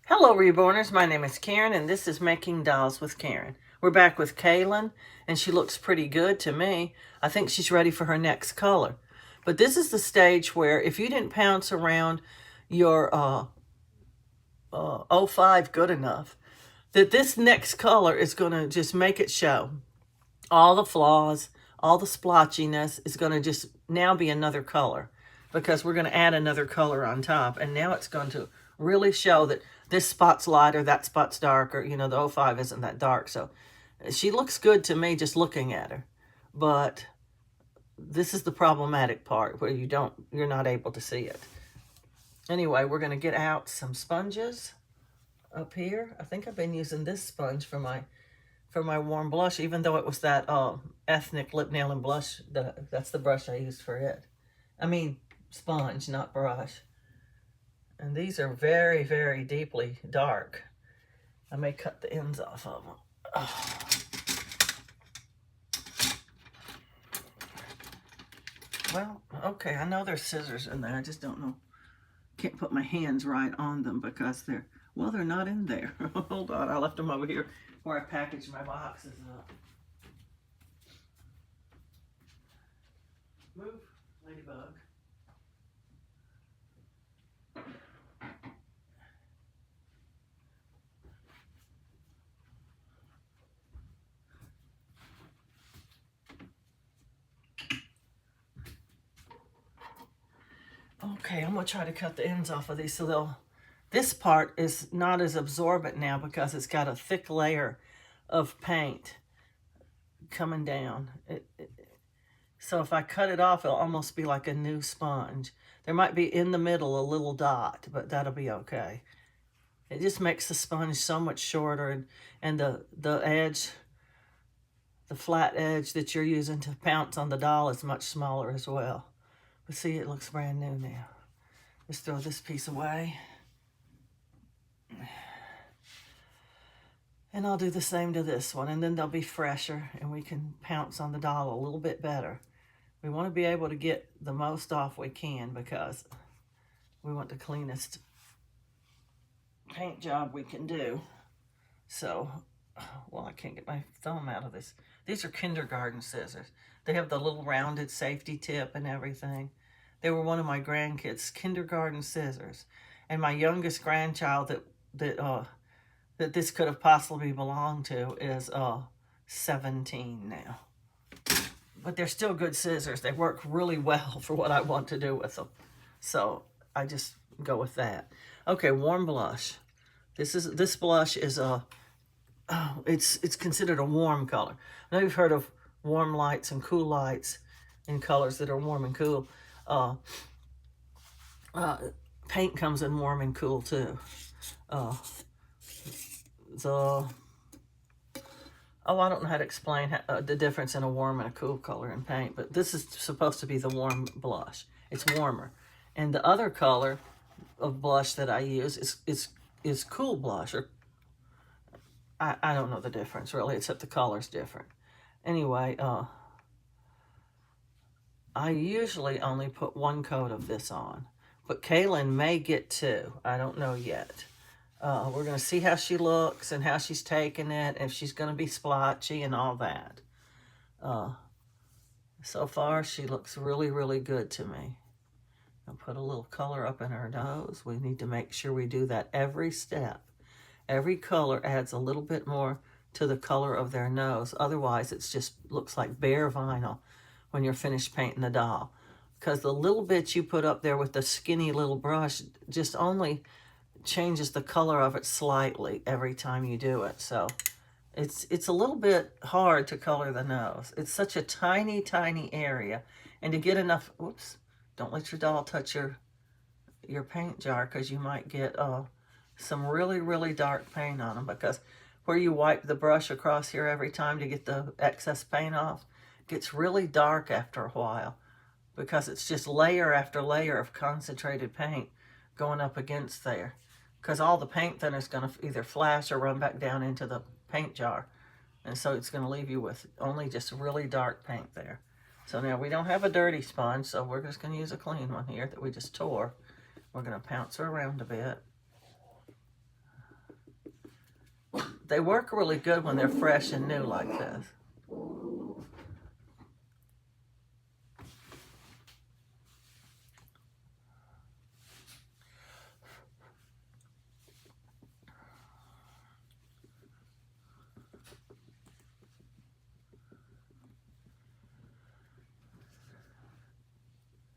Hello, Reborners. My name is Karen, and this is Making Dolls with Karen. We're back with Kaelin, and she looks pretty good to me. I think she's ready for her next color. But this is the stage where if you didn't pounce around your 05 good enough, that this next color is going to just make it show. All the flaws, all the splotchiness is going to just now be another color because we're going to add another color on top. And now it's going to really show that this spot's lighter, that spot's darker. You know, the 05 isn't that dark. So she looks good to me just looking at her. But this is the problematic part where you're not able to see it. Anyway, we're going to get out some sponges up here. I think I've been using this sponge for my warm blush, even though it was that ethnic lip nail and blush. That's the brush I used for it. I mean, sponge, not brush. And these are very, very deeply dark. I may cut the ends off of them. Oh. Well, okay, I know there's scissors in there. I just don't know. Can't put my hands right on them because they're not in there. Hold on, I left them over here where I packaged my boxes up. Move, ladybug. Okay, I'm gonna try to cut the ends off of these so this part is not as absorbent now because it's got a thick layer of paint coming down. So if I cut it off, it'll almost be like a new sponge. There might be in the middle a little dot, but that'll be okay. It just makes the sponge so much shorter, and the edge, the flat edge that you're using to pounce on the doll is much smaller as well. But see, it looks brand new now. Let's throw this piece away. And I'll do the same to this one, and then they'll be fresher, and we can pounce on the doll a little bit better. We want to be able to get the most off we can because we want the cleanest paint job we can do. So, well, I can't get my thumb out of this. These are kindergarten scissors. They have the little rounded safety tip and everything. They were one of my grandkids' kindergarten scissors. And my youngest grandchild that this could have possibly belonged to is 17 now. But they're still good scissors. They work really well for what I want to do with them. So I just go with that. Okay, warm blush. This blush is it's considered a warm color. I know you've heard of warm lights and cool lights in colors that are warm and cool. Paint comes in warm and cool too. I don't know how to explain the difference in a warm and a cool color in paint, but this is supposed to be the warm blush. It's warmer. And the other color of blush that I use is cool blush, or I don't know the difference really, except the color's different. Anyway, I usually only put one coat of this on, but Kaelin may get two. I don't know yet. We're going to see how she looks and how she's taking it, if she's going to be splotchy and all that. So far, she looks really, really good to me. I'll put a little color up in her nose. We need to make sure we do that every step. Every color adds a little bit more to the color of their nose. Otherwise, it just looks like bare vinyl when you're finished painting the doll. Because the little bit you put up there with the skinny little brush just only changes the color of it slightly every time you do it. So it's a little bit hard to color the nose. It's such a tiny, tiny area. And to get enough, whoops, don't let your doll touch your paint jar because you might get some really, really dark paint on them, because where you wipe the brush across here every time to get the excess paint off, gets really dark after a while because it's just layer after layer of concentrated paint going up against there, because all the paint thinner is going to either flash or run back down into the paint jar, and so it's going to leave you with only just really dark paint there. So now we don't have a dirty sponge, so we're just going to use a clean one here that we just tore. We're going to pounce her around a bit. They work really good when they're fresh and new like this.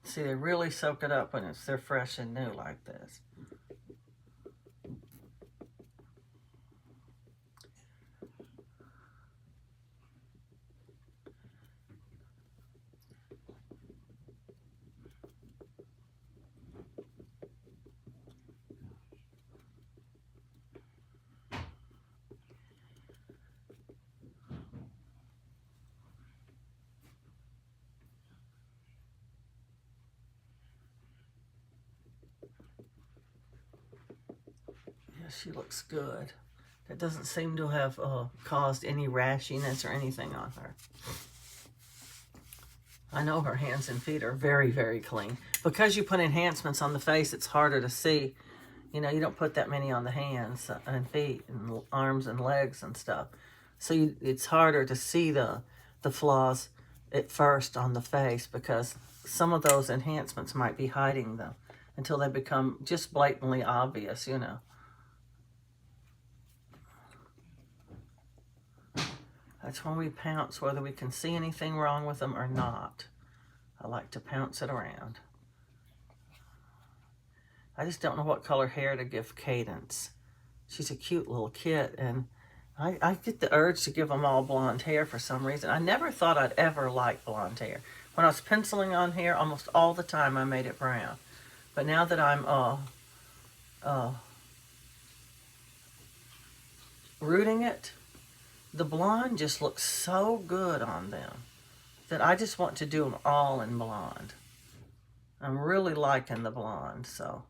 See, they really soak it up when they're fresh and new like this. Yeah, she looks good. It doesn't seem to have caused any rashiness or anything on her. I know her hands and feet are very, very clean. Because you put enhancements on the face, it's harder to see. You know, you don't put that many on the hands and feet and arms and legs and stuff. So it's harder to see the flaws at first on the face because some of those enhancements might be hiding them until they become just blatantly obvious, you know. That's when we pounce whether we can see anything wrong with them or not. I like to pounce it around. I just don't know what color hair to give Cadence. She's a cute little kid, and I get the urge to give them all blonde hair for some reason. I never thought I'd ever like blonde hair. When I was penciling on hair, almost all the time I made it brown. But now that I'm rooting it, the blonde just looks so good on them that I just want to do them all in blonde. I'm really liking the blonde, so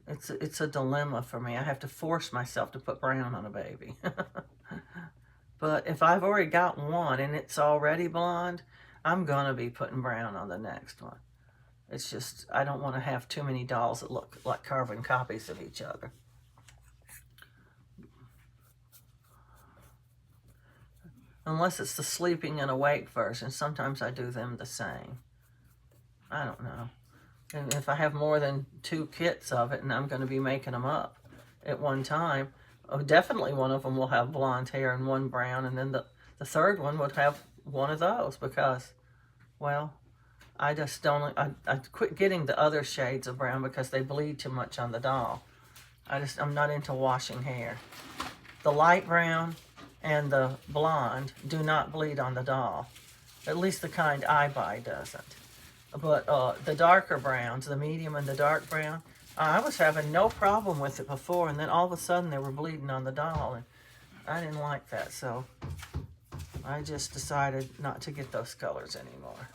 it's a dilemma for me. I have to force myself to put brown on a baby. But if I've already got one and it's already blonde, I'm going to be putting brown on the next one. It's just, I don't want to have too many dolls that look like carbon copies of each other. Unless it's the sleeping and awake version. Sometimes I do them the same. I don't know. And if I have more than 2 kits of it and I'm going to be making them up at one time, definitely one of them will have blonde hair and one brown, and then the third one would have one of those because, well, I just don't, I quit getting the other shades of brown because they bleed too much on the doll. I'm not into washing hair. The light brown and the blonde do not bleed on the doll. At least the kind I buy doesn't. But the darker browns, the medium and the dark brown, I was having no problem with it before, and then all of a sudden they were bleeding on the doll, and I didn't like that, so I just decided not to get those colors anymore.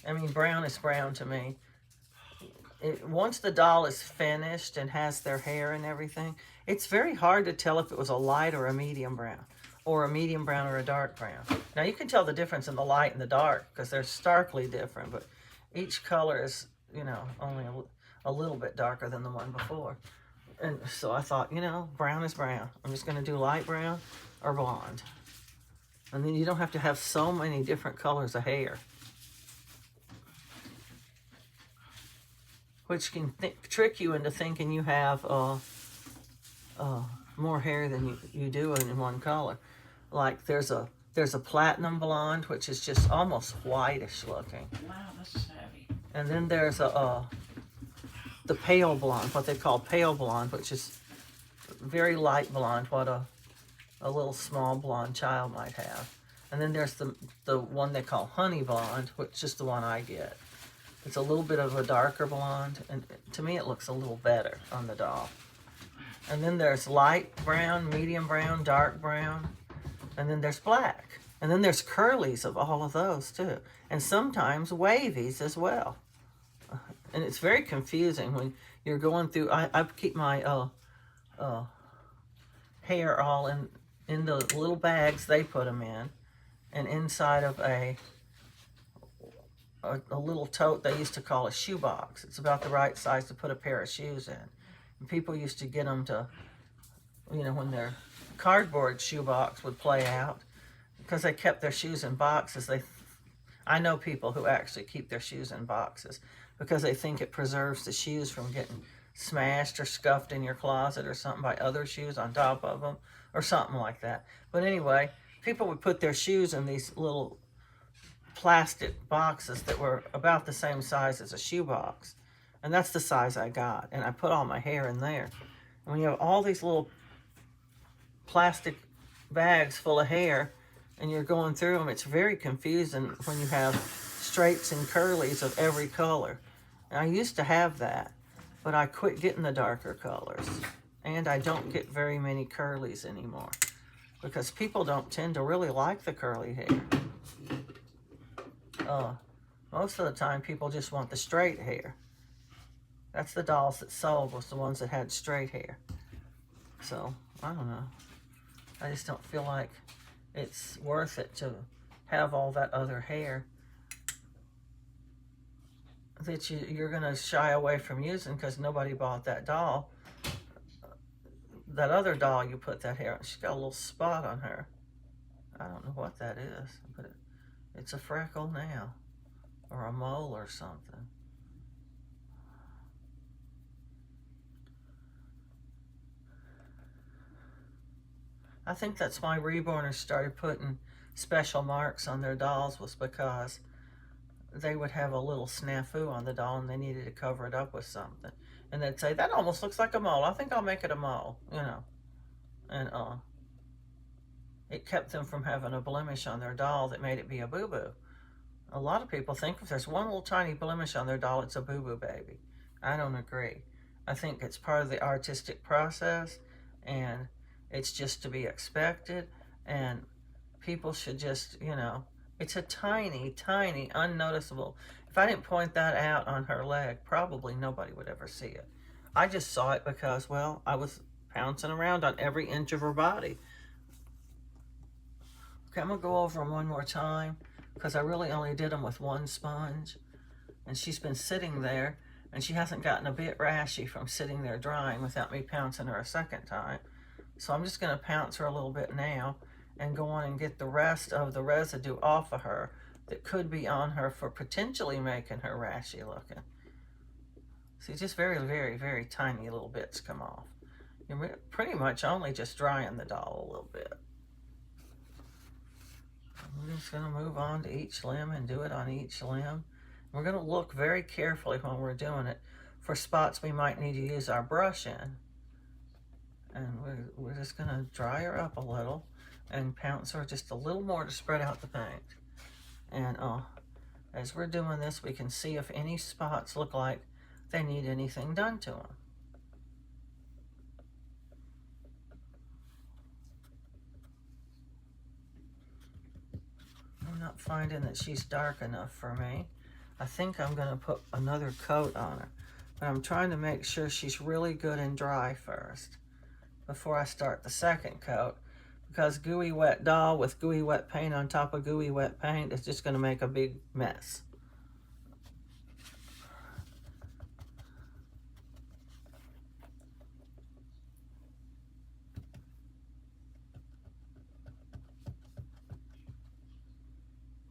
I mean, brown is brown to me. Once the doll is finished and has their hair and everything, it's very hard to tell if it was a light or a medium brown, or a medium brown or a dark brown. Now, you can tell the difference in the light and the dark because they're starkly different, but each color is, you know, only a little bit darker than the one before. And so I thought, you know, brown is brown. I'm just going to do light brown or blonde. And then you don't have to have so many different colors of hair, which can trick you into thinking you have more hair than you do in one color. Like there's a platinum blonde, which is just almost whitish looking. Wow, that's heavy. And then there's the pale blonde, what they call pale blonde, which is very light blonde, what a little small blonde child might have. And then there's the one they call honey blonde, which is the one I get. It's a little bit of a darker blonde, and to me it looks a little better on the doll. And then there's light brown, medium brown, dark brown, and then there's black. And then there's curlies of all of those too. And sometimes wavies as well. And it's very confusing when you're going through, I keep my hair all in the little bags they put them in, and inside of a little tote they used to call a shoe box. It's about the right size to put a pair of shoes in. And people used to get them to you know, when their cardboard shoebox would play out, because they kept their shoes in boxes. I know people who actually keep their shoes in boxes because they think it preserves the shoes from getting smashed or scuffed in your closet or something by other shoes on top of them or something like that. But anyway, people would put their shoes in these little plastic boxes that were about the same size as a shoebox. And that's the size I got. And I put all my hair in there. And when you have all these little plastic bags full of hair and you're going through them, it's very confusing when you have straights and curlies of every color. And I used to have that, but I quit getting the darker colors. And I don't get very many curlies anymore because people don't tend to really like the curly hair. Most of the time, people just want the straight hair. That's the dolls that sold, was the ones that had straight hair. So, I don't know. I just don't feel like it's worth it to have all that other hair that you're going to shy away from using because nobody bought that doll. That other doll you put that hair on, she's got a little spot on her. I don't know what that is, but it's a freckle now. Or a mole or something. I think that's why Reborners started putting special marks on their dolls, was because they would have a little snafu on the doll and they needed to cover it up with something. And they'd say, that almost looks like a mole. I think I'll make it a mole, you know. And it kept them from having a blemish on their doll that made it be a boo-boo. A lot of people think if there's one little tiny blemish on their doll, it's a boo-boo baby. I don't agree. I think it's part of the artistic process, and it's just to be expected, and people should just, you know, it's a tiny, tiny, unnoticeable. If I didn't point that out on her leg, probably nobody would ever see it. I just saw it because, well, I was pouncing around on every inch of her body. Okay, I'm going to go over them one more time because I really only did them with one sponge. And she's been sitting there, and she hasn't gotten a bit rashy from sitting there drying without me pouncing her a second time. So I'm just going to pounce her a little bit now and go on and get the rest of the residue off of her that could be on her for potentially making her rashy looking. See, just very, very, very tiny little bits come off. You're pretty much only just drying the doll a little bit. We're just going to move on to each limb and do it on each limb. We're going to look very carefully when we're doing it for spots we might need to use our brush in. And we're just going to dry her up a little and pounce her just a little more to spread out the paint. And as we're doing this, we can see if any spots look like they need anything done to them. I'm not finding that she's dark enough for me. I think I'm going to put another coat on her. But I'm trying to make sure she's really good and dry first before I start the second coat. Because gooey wet doll with gooey wet paint on top of gooey wet paint is just going to make a big mess.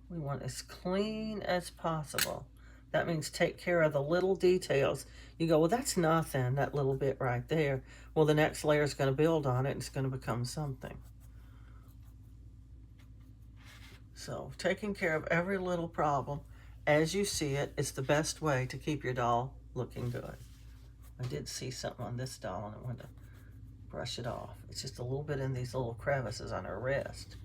We want as clean as possible. That means take care of the little details. You go, well, that's nothing, that little bit right there. Well, the next layer is going to build on it and it's going to become something. So taking care of every little problem as you see it is the best way to keep your doll looking good. I did see something on this doll and I wanted to brush it off. It's just a little bit in these little crevices on her wrist.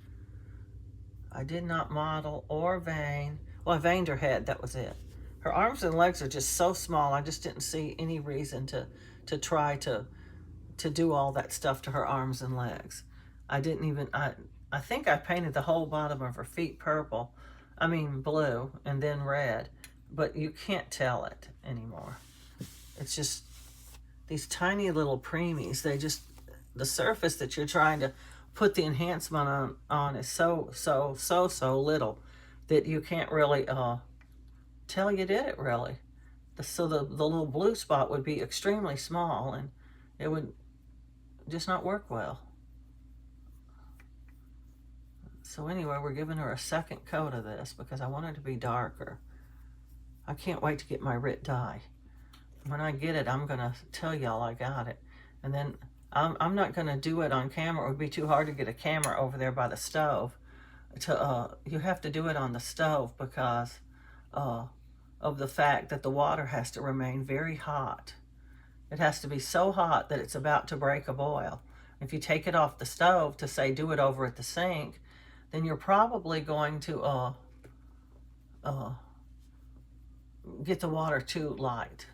I did not model or vein. Well, I veined her head, that was it. Her arms and legs are just so small, I just didn't see any reason to try to do all that stuff to her arms and legs. I didn't even, I think I painted the whole bottom of her feet blue, and then red, but you can't tell it anymore. It's just these tiny little preemies, the surface that you're trying to put the enhancement on is so little that you can't really tell you did it really. So the little blue spot would be extremely small, and it would just not work well. So anyway, we're giving her a second coat of this because I want it to be darker. I can't wait to get my RIT dye. When I get it, I'm gonna tell y'all I got it. And then I'm not gonna do it on camera. It would be too hard to get a camera over there by the stove. You have to do it on the stove because of the fact that the water has to remain very hot. It has to be so hot that it's about to break a boil. If you take it off the stove to say do it over at the sink, then you're probably going to get the water too light.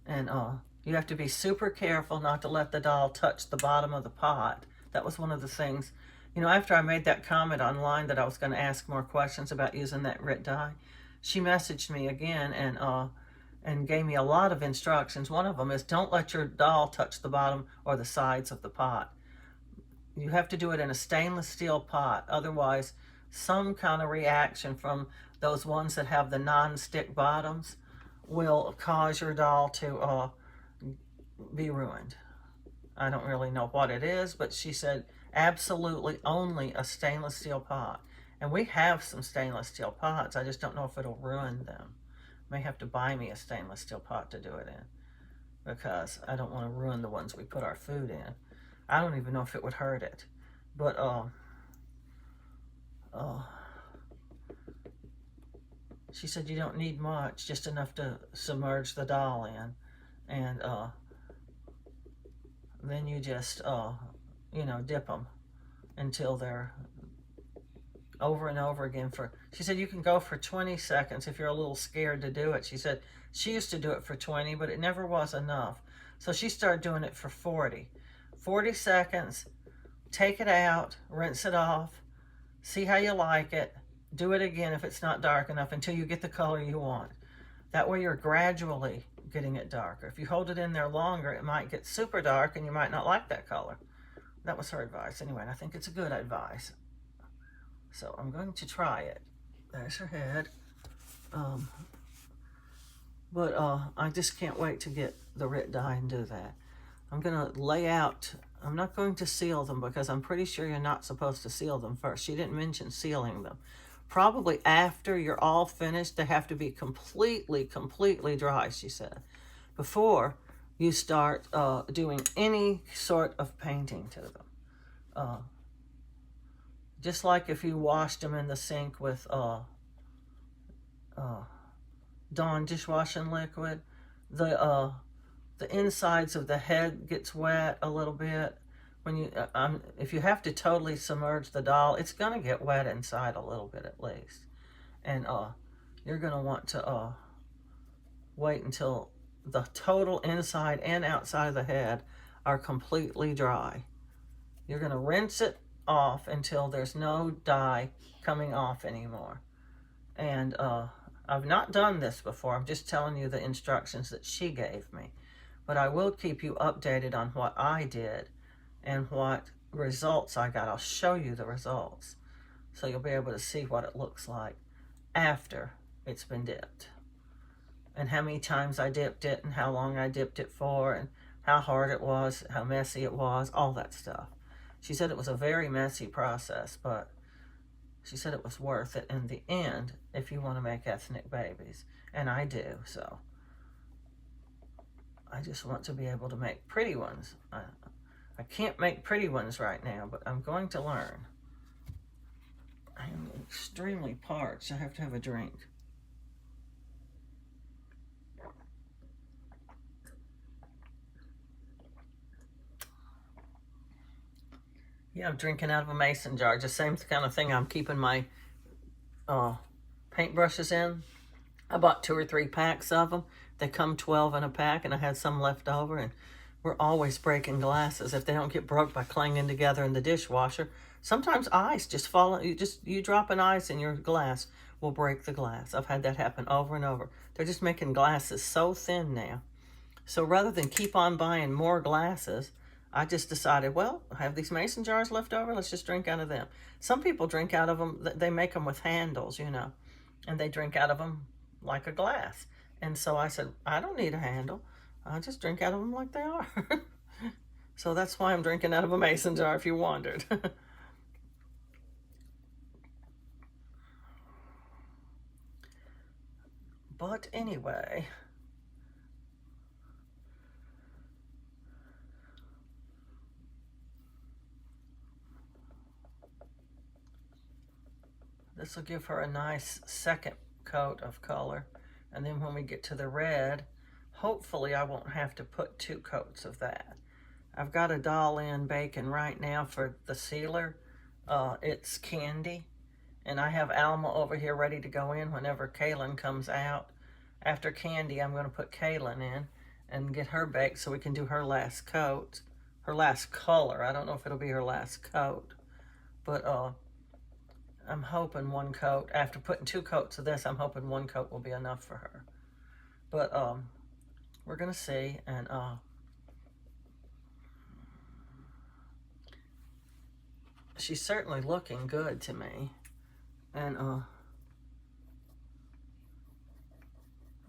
And you have to be super careful not to let the doll touch the bottom of the pot. That was one of the things, you know, after I made that comment online that I was going to ask more questions about using that RIT dye, she messaged me again and gave me a lot of instructions. One of them is don't let your doll touch the bottom or the sides of the pot. You have to do it in a stainless steel pot. Otherwise, some kind of reaction from those ones that have the non-stick bottoms will cause your doll to be ruined. I don't really know what it is, but she said absolutely only a stainless steel pot. And we have some stainless steel pots. I just don't know if it'll ruin them. May have to buy me a stainless steel pot to do it in because I don't want to ruin the ones we put our food in. I don't even know if it would hurt it. But she said you don't need much, just enough to submerge the doll in. And then you just, you know, dip them until they're over and over again for, she said you can go for 20 seconds if you're a little scared to do it. She said she used to do it for 20, but it never was enough. So she started doing it for 40. 40 seconds, take it out, rinse it off, see how you like it, do it again if it's not dark enough until you get the color you want. That way you're gradually getting it darker. If you hold it in there longer, it might get super dark and you might not like that color. That was her advice anyway, and I think it's a good advice. So I'm going to try it. There's her head. But I just can't wait to get the RIT dye and do that. I'm going to lay out, I'm not going to seal them because I'm pretty sure you're not supposed to seal them first. She didn't mention sealing them. Probably after you're all finished, they have to be completely dry, she said, before you start doing any sort of painting to them. Just like if you washed them in the sink with Dawn dishwashing liquid, the insides of the head gets wet a little bit. When you, if you have to totally submerge the doll, it's gonna get wet inside a little bit at least, and you're gonna want to wait until the total inside and outside of the head are completely dry. You're gonna rinse it off until there's no dye coming off anymore. And I've not done this before. I'm just telling you the instructions that she gave me, but I will keep you updated on what I did and what results I got. I'll show you the results so you'll be able to see what it looks like after it's been dipped, and how many times I dipped it and how long I dipped it for and how hard it was, how messy it was, all that stuff. She said it was a very messy process, but she said it was worth it in the end if you want to make ethnic babies, and I do. So I just want to be able to make pretty ones. I can't make pretty ones right now, but I'm going to learn. I am extremely parched. I have to have a drink. Yeah, I'm drinking out of a mason jar. Just same kind of thing I'm keeping my paintbrushes in. I bought 2 or 3 packs of them. They come 12 in a pack, and I had some left over, and we're always breaking glasses. If they don't get broke by clanging together in the dishwasher, sometimes ice just fall. You drop an ice in your glass will break the glass. I've had that happen over and over. They're just making glasses so thin now. So rather than keep on buying more glasses, I just decided, well, I have these mason jars left over. Let's just drink out of them. Some people drink out of them. They make them with handles, you know, and they drink out of them like a glass. And so I said, I don't need a handle. I'll just drink out of them like they are. So that's why I'm drinking out of a mason jar, if you wondered. But anyway, this will give her a nice second coat of color. And then when we get to the red, hopefully I won't have to put 2 coats of that. I've got a doll in baking right now for the sealer. It's Candy. And I have Alma over here ready to go in whenever Kaelin comes out. After Candy, I'm going to put Kaelin in and get her baked so we can do her last coat. Her last color. I don't know if it'll be her last coat. But I'm hoping 1 coat. After putting 2 coats of this, I'm hoping 1 coat will be enough for her. But we're going to see. And she's certainly looking good to me. And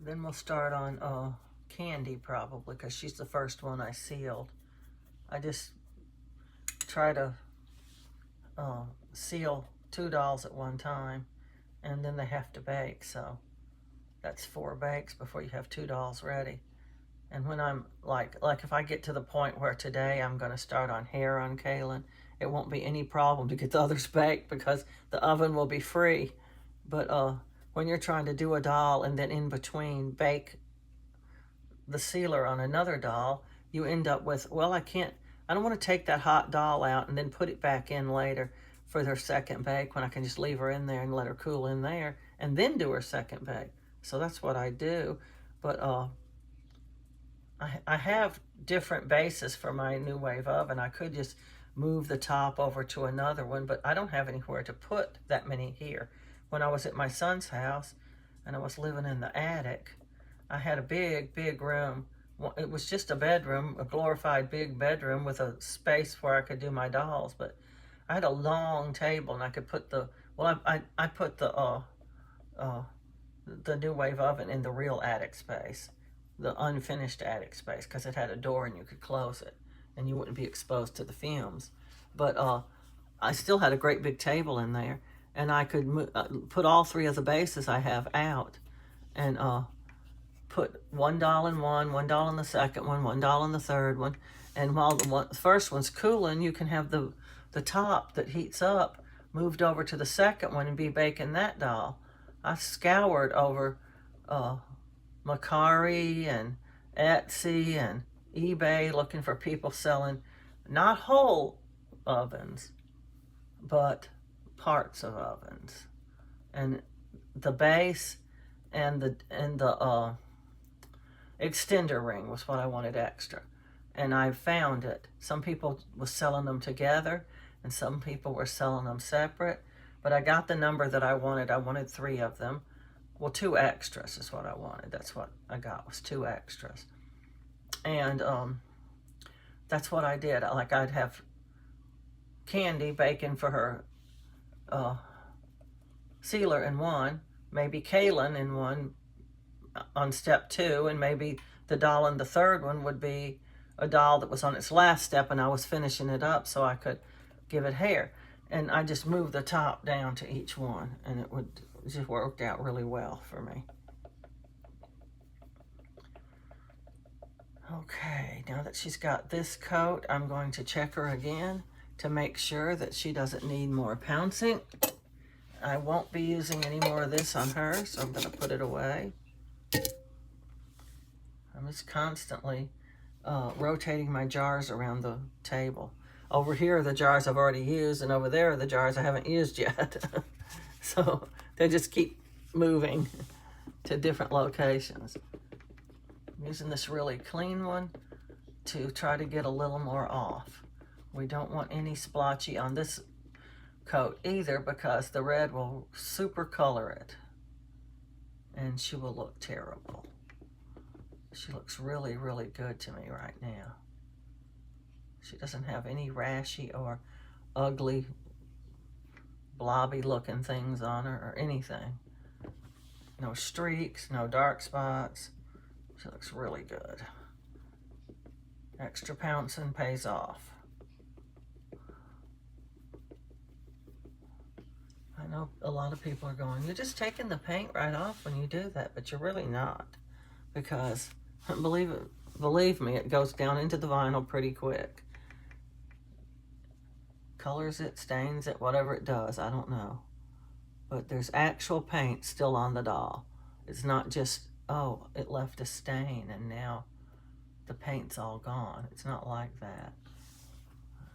then we'll start on Candy probably, because she's the first one I sealed. I just try to seal 2 dolls at one time, and then they have to bake. So that's 4 bakes before you have 2 dolls ready. And when I'm like if I get to the point where today I'm going to start on hair on Kaelin, it won't be any problem to get the others baked because the oven will be free. But when you're trying to do a doll and then in between bake the sealer on another doll, you end up with, well, I don't want to take that hot doll out and then put it back in later for her second bake when I can just leave her in there and let her cool in there and then do her second bake. So that's what I do. But I have different bases for my new wave oven. I could just move the top over to another one, but I don't have anywhere to put that many here. When I was at my son's house and I was living in the attic, I had a big, big room. It was just a bedroom, a glorified big bedroom with a space where I could do my dolls, but I had a long table and I could put I put the new wave oven in the real attic space, the unfinished attic space, because it had a door and you could close it and you wouldn't be exposed to the fumes. But I still had a great big table in there, and I could put all 3 of the bases I have out and put $1 in one, $1 in the second one, $1 in the third one. And while the first one's cooling, you can have the top that heats up moved over to the second one and be baking that doll. I scoured over Macari and Etsy and eBay looking for people selling not whole ovens, but parts of ovens. And the base and the extender ring was what I wanted extra. And I found it. Some people were selling them together and some people were selling them separate. But I got the number that I wanted. I wanted 3 of them. Well, 2 extras is what I wanted. That's what I got, was 2 extras. And that's what I did. I'd have Candy baking for her sealer in one, maybe Kaelin in one on step 2, and maybe the doll in the third one would be a doll that was on its last step and I was finishing it up so I could give it hair. And I just moved the top down to each one, and it just worked out really well for me. Okay, now that she's got this coat, I'm going to check her again to make sure that she doesn't need more pouncing. I won't be using any more of this on her, so I'm going to put it away. I'm just constantly rotating my jars around the table. Over here are the jars I've already used, and over there are the jars I haven't used yet. So they just keep moving to different locations. I'm using this really clean one to try to get a little more off. We don't want any splotchy on this coat either, because the red will super color it and she will look terrible. She looks really, really good to me right now. She doesn't have any rashy or ugly blobby looking things on her or anything. No streaks, no dark spots. She looks really good. Extra pouncing pays off. I know a lot of people are going, you're just taking the paint right off when you do that, but you're really not. Because, believe me, it goes down into the vinyl pretty quick. Colors it, stains it, whatever it does, I don't know. But there's actual paint still on the doll. It's not just, oh, it left a stain and now the paint's all gone. It's not like that.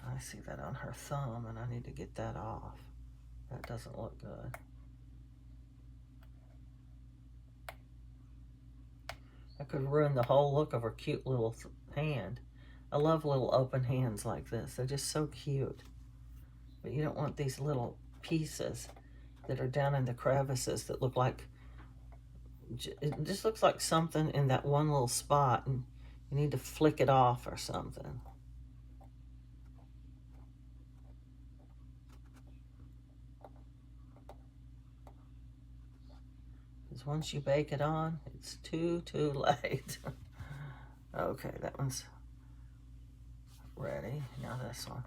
I see that on her thumb and I need to get that off. That doesn't look good. I could ruin the whole look of her cute little hand. I love little open hands like this. They're just so cute. But you don't want these little pieces that are down in the crevices that look like, it just looks like something in that one little spot and you need to flick it off or something. Because once you bake it on, it's too late. Okay, that one's ready. Now this one.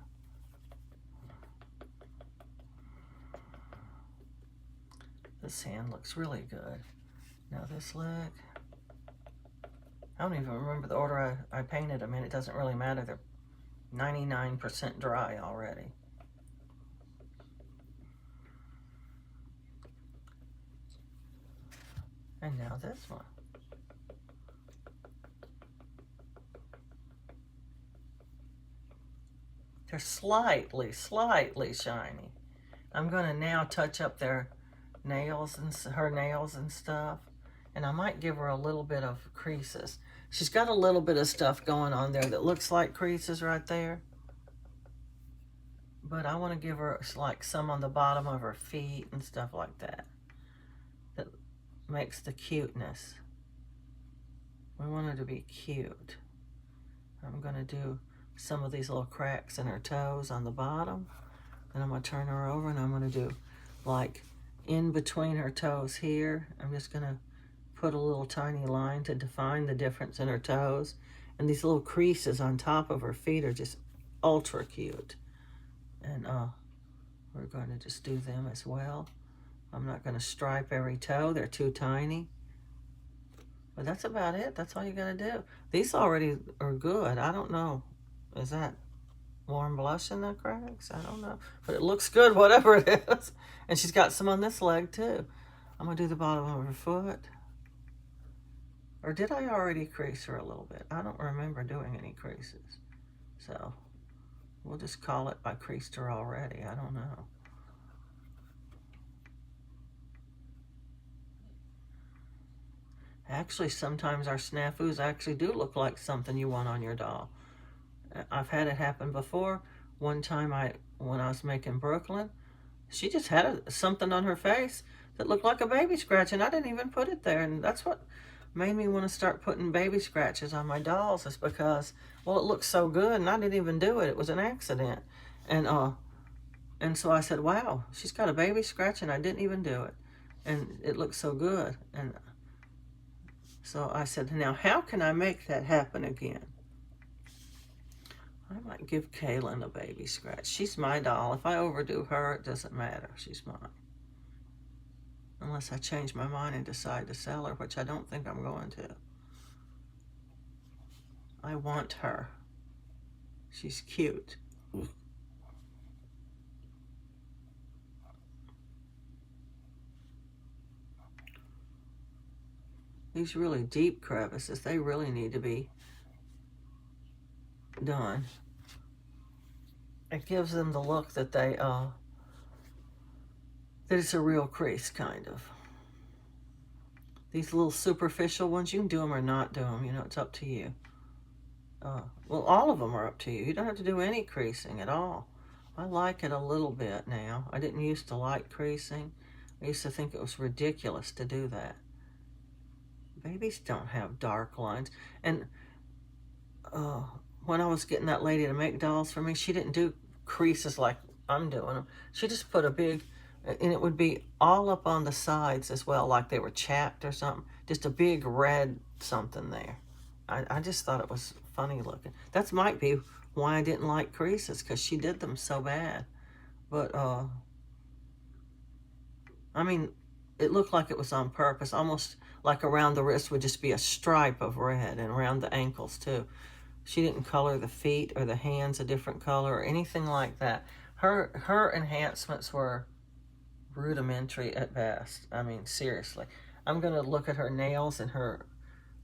This hand looks really good. Now this leg. I don't even remember the order I painted them in. It doesn't really matter. They're 99% dry already. And now this one. They're slightly shiny. I'm going to now touch up their nails and her nails and stuff. And I might give her a little bit of creases. She's got a little bit of stuff going on there that looks like creases right there. But I want to give her like some on the bottom of her feet and stuff like that. That makes the cuteness. We want her to be cute. I'm going to do some of these little cracks in her toes on the bottom. Then I'm going to turn her over and I'm going to do like in between her toes here. I'm just going to put a little tiny line to define the difference in her toes. And these little creases on top of her feet are just ultra cute. And we're going to just do them as well. I'm not going to stripe every toe. They're too tiny. But that's about it. That's all you got to do. These already are good. I don't know. Is that warm blush in the cracks? I don't know. But it looks good, whatever it is. And she's got some on this leg, too. I'm going to do the bottom of her foot. Or did I already crease her a little bit? I don't remember doing any creases. So we'll just call it I creased her already. I don't know. Actually, sometimes our snafus actually do look like something you want on your doll. I've had it happen before. One time when I was making Brooklyn, she just had something on her face that looked like a baby scratch, and I didn't even put it there. And that's what made me want to start putting baby scratches on my dolls, is because, well, it looks so good, and I didn't even do it. It was an accident. And so I said, wow, she's got a baby scratch, and I didn't even do it. And it looks so good. And so I said, now how can I make that happen again? I might give Kaelin a baby scratch. She's my doll. If I overdo her, it doesn't matter. She's mine. Unless I change my mind and decide to sell her, which I don't think I'm going to. I want her. She's cute. These really deep crevices, they really need to be done. It gives them the look that they that it's a real crease, kind of. These little superficial ones, you can do them or not do them. You know, it's up to you. Well, all of them are up to you. You don't have to do any creasing at all. I like it a little bit now. I didn't used to like creasing. I used to think it was ridiculous to do that. Babies don't have dark lines. And when I was getting that lady to make dolls for me, she didn't do creases like I'm doing them. She just put a big, and it would be all up on the sides as well, like they were chapped or something. Just a big red something there. I just thought it was funny looking. That might be why I didn't like creases, because she did them so bad. But, I mean, it looked like it was on purpose, almost like around the wrist would just be a stripe of red, and around the ankles too. She didn't color the feet or the hands a different color or anything like that. Her enhancements were rudimentary at best. I mean, seriously. I'm going to look at her nails and her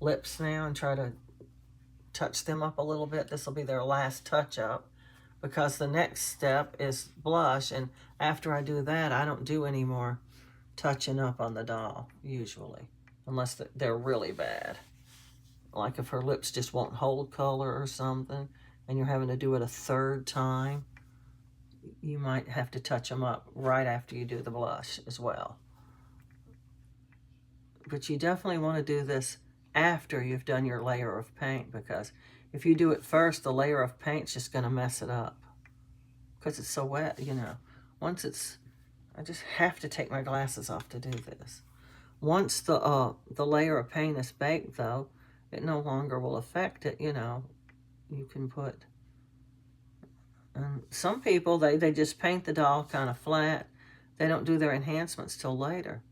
lips now and try to touch them up a little bit. This will be their last touch up, because the next step is blush, and after I do that, I don't do any more touching up on the doll usually, unless they're really bad. Like if her lips just won't hold color or something, and you're having to do it a third time, you might have to touch them up right after you do the blush as well. But you definitely want to do this after you've done your layer of paint, because if you do it first, the layer of paint's just going to mess it up because it's so wet, you know. Once it's, I just have to take my glasses off to do this. Once the layer of paint is baked, though, it no longer will affect it, you know. You can put, and some people, they just paint the doll kind of flat. They don't do their enhancements till later.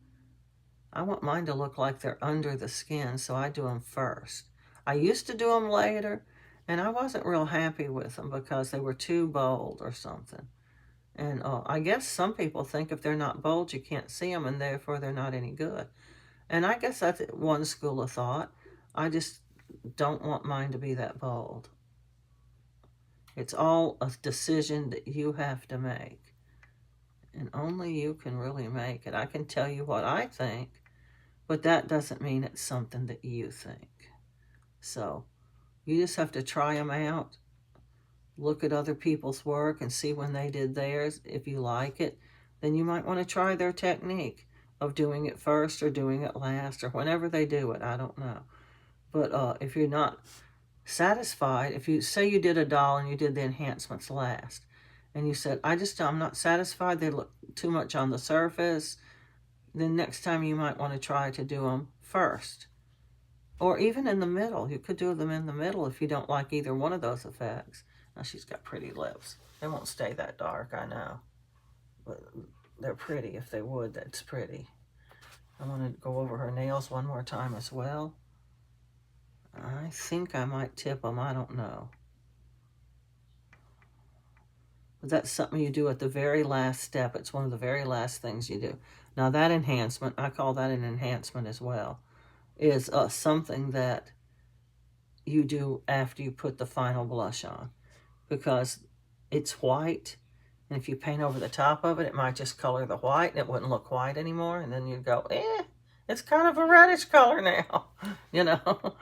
I want mine to look like they're under the skin, so I do them first. I used to do them later, and I wasn't real happy with them because they were too bold or something. And I guess some people think if they're not bold, you can't see them, and therefore they're not any good. And I guess that's one school of thought. I just don't want mine to be that bold. It's all a decision that you have to make. And only you can really make it. I can tell you what I think, but that doesn't mean it's something that you think. So you just have to try them out. Look at other people's work and see when they did theirs. If you like it, then you might want to try their technique of doing it first or doing it last or whenever they do it. I don't know. But if you're not satisfied, if you say you did a doll and you did the enhancements last, and you said, I'm not satisfied, they look too much on the surface, then next time you might want to try to do them first. Or even in the middle. You could do them in the middle if you don't like either one of those effects. Now, she's got pretty lips. They won't stay that dark, I know. But they're pretty. If they would, that's pretty. I want to go over her nails one more time as well. I think I might tip them. I don't know. But that's something you do at the very last step. It's one of the very last things you do. Now, that enhancement, I call that an enhancement as well, is something that you do after you put the final blush on, because it's white, and if you paint over the top of it, it might just color the white, and it wouldn't look white anymore, and then you'd go, it's kind of a reddish color now, you know.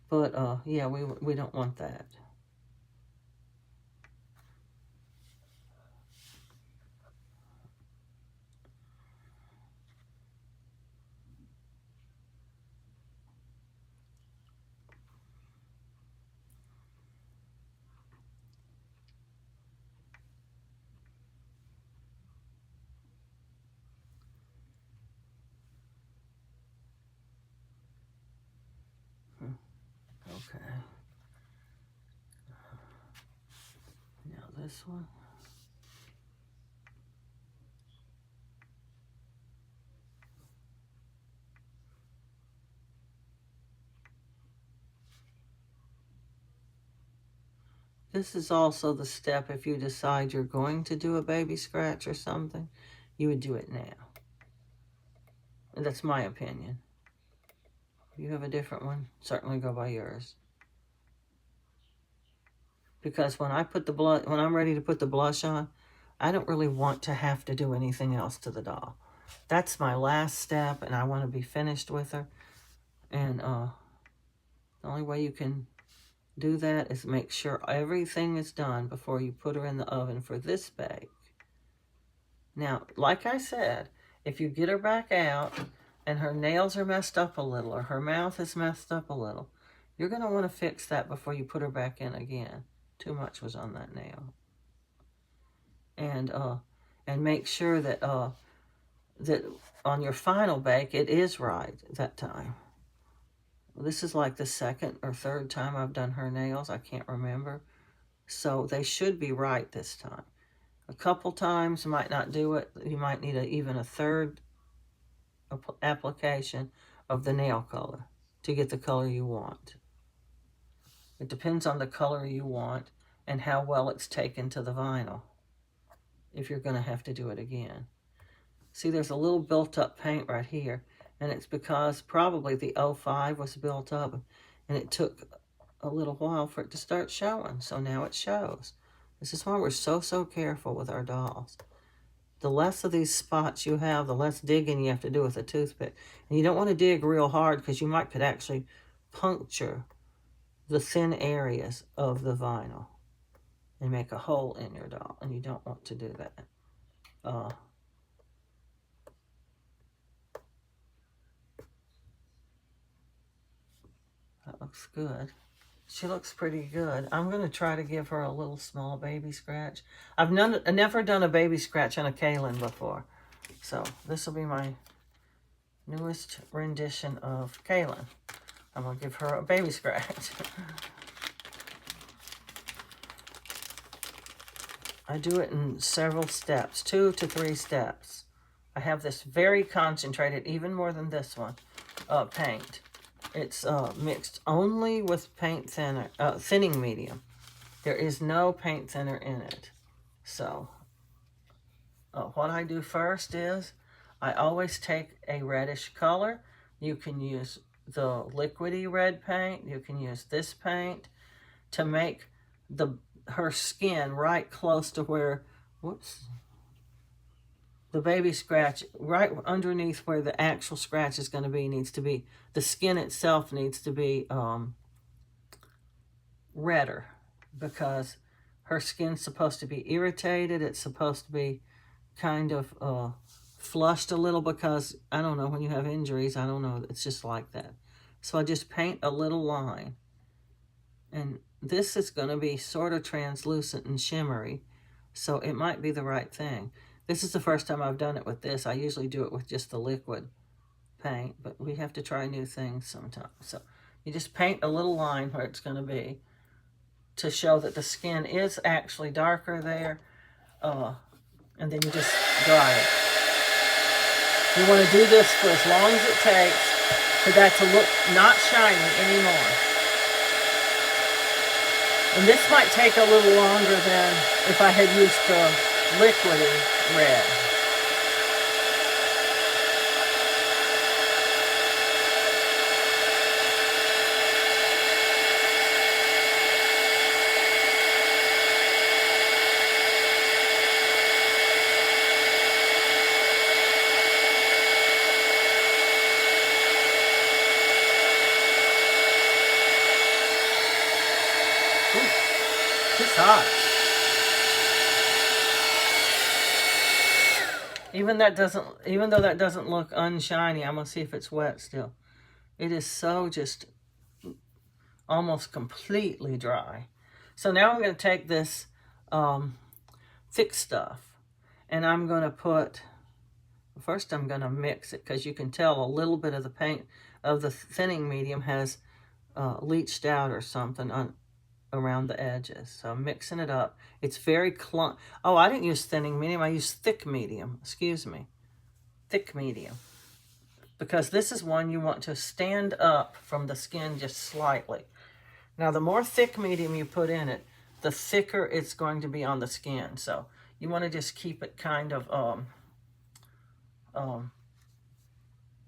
But, yeah, we don't want that. Okay. Now this one. This is also the step if you decide you're going to do a baby scratch or something, you would do it now. And that's my opinion. If you have a different one, certainly go by yours. Because when I'm ready to put the blush on, I don't really want to have to do anything else to the doll. That's my last step, and I want to be finished with her. And the only way you can do that is make sure everything is done before you put her in the oven for this bake. Now, like I said, if you get her back out and her nails are messed up a little or her mouth is messed up a little, you're going to want to fix that before you put her back in again. Too much was on that nail. And make sure that that on your final bake, it is right that time. This is like the second or third time I've done her nails. I can't remember. So they should be right this time. A couple times might not do it. You might need even a third application of the nail color to get the color you want. It depends on the color you want and how well it's taken to the vinyl, if you're going to have to do it again. See, there's a little built up paint right here, and it's because probably the 05 was built up, and it took a little while for it to start showing, so now it shows. This is why we're so careful with our dolls. The less of these spots you have, the less digging you have to do with a toothpick. And you don't want to dig real hard because you could actually puncture the thin areas of the vinyl and make a hole in your doll, and you don't want to do that. That looks good. She looks pretty good. I'm going to try to give her a little small baby scratch. I've never done a baby scratch on a Kaelin before. So this will be my newest rendition of Kaelin. I'm going to give her a baby scratch. I do it in several steps, 2 to 3 steps. I have this very concentrated, even more than this one, paint. It's mixed only with paint thinner, thinning medium. There is no paint thinner in it. So what I do first is I always take a reddish color. You can use the liquidy red paint. You can use this paint to make her skin right close to where, the baby scratch, right underneath where the actual scratch is going to be, needs to be, the skin itself needs to be redder, because her skin's supposed to be irritated. It's supposed to be kind of flushed a little, because, I don't know, when you have injuries, I don't know, it's just like that. So I just paint a little line. And this is going to be sort of translucent and shimmery, so it might be the right thing. This is the first time I've done it with this. I usually do it with just the liquid paint, but we have to try new things sometimes. So you just paint a little line where it's going to be, to show that the skin is actually darker there, and then you just dry it. You want to do this for as long as it takes for that to look not shiny anymore. And this might take a little longer than if I had used the liquidy red. Ooh, it's hot. Even though that doesn't look unshiny, I'm going to see if it's wet still. It is so just almost completely dry. So now I'm going to take this thick stuff, and I'm going to put, first I'm going to mix it, because you can tell a little bit of the paint of the thinning medium has leached out or something around the edges. So I'm mixing it up. It's very oh, I didn't use thinning medium. I used thick medium. Excuse me. Thick medium. Because this is one you want to stand up from the skin just slightly. Now, the more thick medium you put in it, the thicker it's going to be on the skin. So you want to just keep it kind of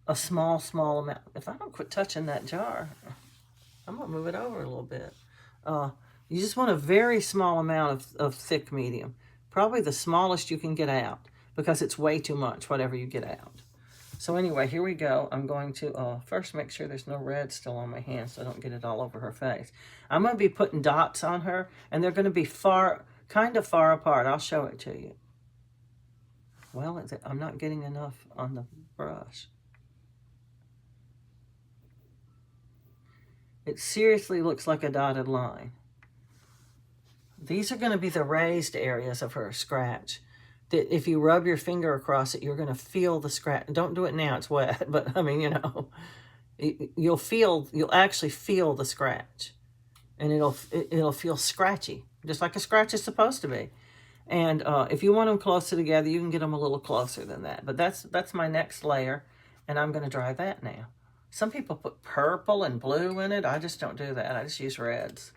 a small amount. If I don't quit touching that jar, I'm going to move it over a little bit. You just want a very small amount of thick medium. Probably the smallest you can get out, because it's way too much, whatever you get out. So anyway, here we go. I'm going to first make sure there's no red still on my hand, so I don't get it all over her face. I'm going to be putting dots on her, and they're going to be kind of far apart. I'll show it to you. Well, I'm not getting enough on the brush. It seriously looks like a dotted line. These are going to be the raised areas of her scratch. that if you rub your finger across it, you're going to feel the scratch. Don't do it now, it's wet, but I mean, you know, you'll actually feel the scratch, and it'll feel scratchy, just like a scratch is supposed to be. And if you want them closer together, you can get them a little closer than that. But that's my next layer, and I'm going to dry that now. Some people put purple and blue in it. I just don't do that. I just use reds.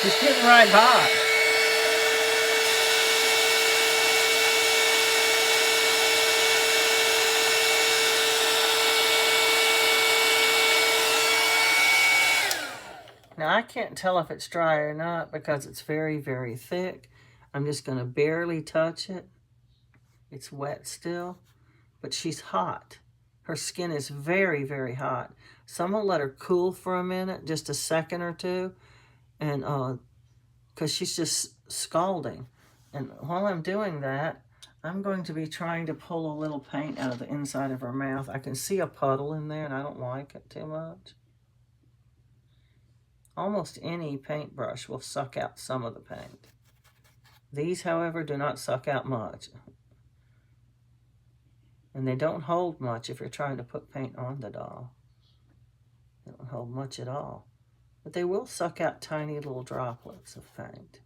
It's getting right hot. Now I can't tell if it's dry or not because it's very, very thick. I'm just going to barely touch it. It's wet still, but she's hot. Her skin is very, very hot. So I'm going to let her cool for a minute, just a second or two, and because she's just scalding. And while I'm doing that, I'm going to be trying to pull a little paint out of the inside of her mouth. I can see a puddle in there, and I don't like it too much. Almost any paintbrush will suck out some of the paint. These, however, do not suck out much. And they don't hold much if you're trying to put paint on the doll. They don't hold much at all. But they will suck out tiny little droplets of paint.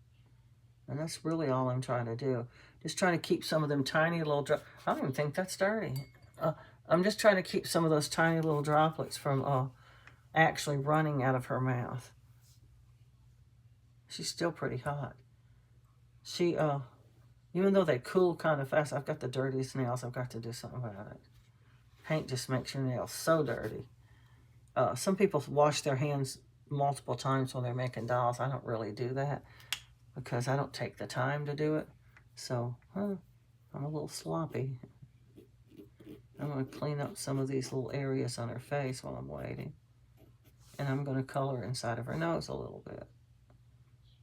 And that's really all I'm trying to do. Just trying to keep some of them tiny little droplets. I don't even think that's dirty. I'm just trying to keep some of those tiny little droplets from actually running out of her mouth. She's still pretty hot. She, even though they cool kind of fast, I've got the dirtiest nails. I've got to do something about it. Paint just makes your nails so dirty. Some people wash their hands multiple times when they're making dolls. I don't really do that because I don't take the time to do it. So, I'm a little sloppy. I'm going to clean up some of these little areas on her face while I'm waiting. And I'm going to color inside of her nose a little bit.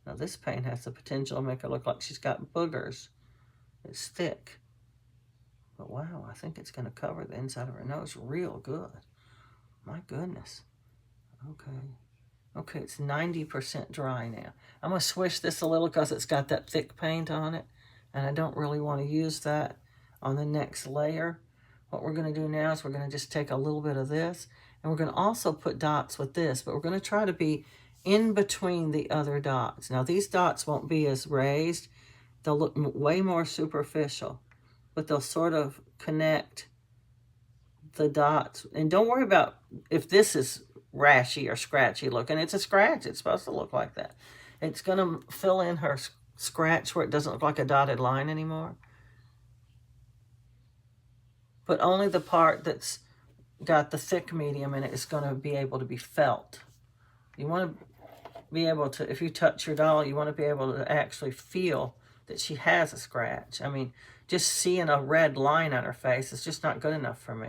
Now this paint has the potential to make her look like she's got boogers. It's thick. But wow, I think it's going to cover the inside of her nose real good. My goodness. Okay, it's 90% dry now. I'm going to swish this a little because it's got that thick paint on it. And I don't really want to use that on the next layer. What we're going to do now is we're going to just take a little bit of this. And we're going to also put dots with this. But we're going to try to be in between the other dots. Now these dots won't be as raised. They'll look way more superficial. But they'll sort of connect the dots. And don't worry about if this is rashy or scratchy looking. It's a scratch. It's supposed to look like that. It's going to fill in her scratch where it doesn't look like a dotted line anymore. But only the part that's got the thick medium in it is going to be able to be felt. You want to be able to, if you touch your doll, you want to be able to actually feel that she has a scratch. I mean, just seeing a red line on her face is just not good enough for me.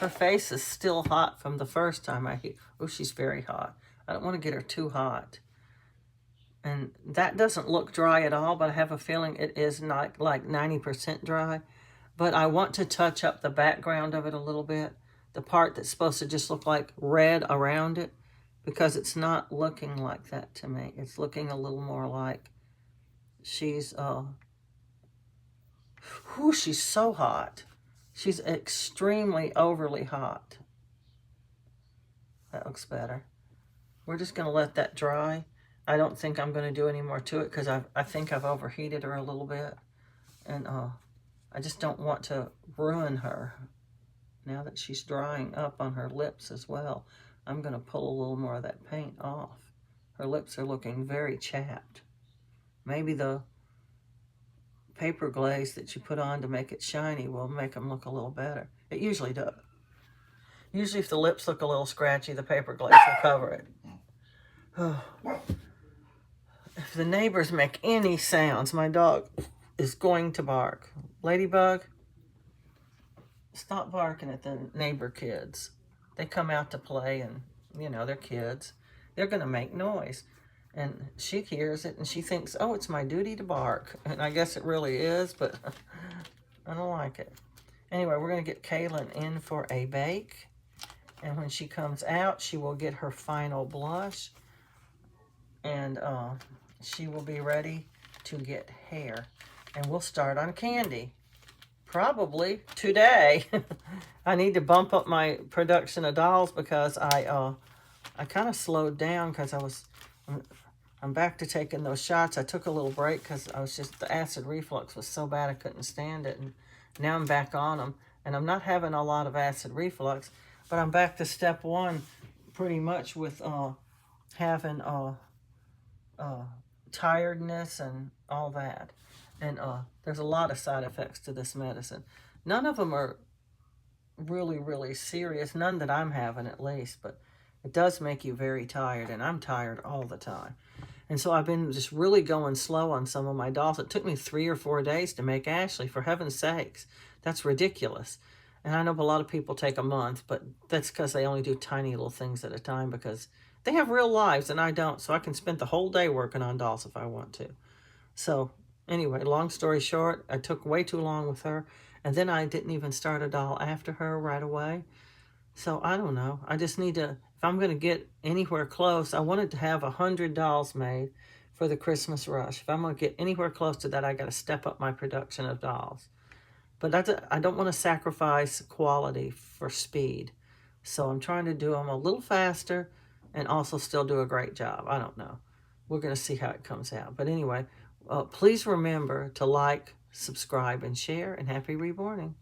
Her face is still hot from the first time oh, she's very hot. I don't want to get her too hot. And that doesn't look dry at all, but I have a feeling it is not like 90% dry. But I want to touch up the background of it a little bit. The part that's supposed to just look like red around it, because it's not looking like that to me. It's looking a little more like she's, she's so hot. She's extremely overly hot. That looks better. We're just going to let that dry. I don't think I'm going to do any more to it because I think I've overheated her a little bit. And I just don't want to ruin her. Now that she's drying up on her lips as well, I'm going to pull a little more of that paint off. Her lips are looking very chapped. Maybe the paper glaze that you put on to make it shiny will make them look a little better. It usually does. Usually if the lips look a little scratchy, the paper glaze will cover it. Oh. If the neighbors make any sounds, my dog is going to bark. Ladybug, stop barking at the neighbor kids. They come out to play and, you know, they're kids. They're going to make noise. And she hears it and she thinks, oh, it's my duty to bark. And I guess it really is, but I don't like it. Anyway, we're going to get Kaelin in for a bake. And when she comes out, she will get her final blush. And she will be ready to get hair. And we'll start on candy. Probably today. I need to bump up my production of dolls because I kind of slowed down because I'm back to taking those shots. I took a little break because the acid reflux was so bad I couldn't stand it. And now I'm back on them. And I'm not having a lot of acid reflux, but I'm back to step one pretty much with having tiredness and all that. And there's a lot of side effects to this medicine. None of them are really, really serious. None that I'm having, at least. But it does make you very tired. And I'm tired all the time. And so I've been just really going slow on some of my dolls. It took me 3 or 4 days to make Ashley. For heaven's sakes. That's ridiculous. And I know a lot of people take a month. But that's because they only do tiny little things at a time. Because they have real lives and I don't. So I can spend the whole day working on dolls if I want to. So anyway, long story short, I took way too long with her. And then I didn't even start a doll after her right away. So I don't know. I just need to, if I'm going to get anywhere close, I wanted to have 100 dolls made for the Christmas rush. If I'm going to get anywhere close to that, I got to step up my production of dolls. But I don't want to sacrifice quality for speed. So I'm trying to do them a little faster and also still do a great job. I don't know. We're going to see how it comes out. But anyway, please remember to like, subscribe, and share, and happy reborning.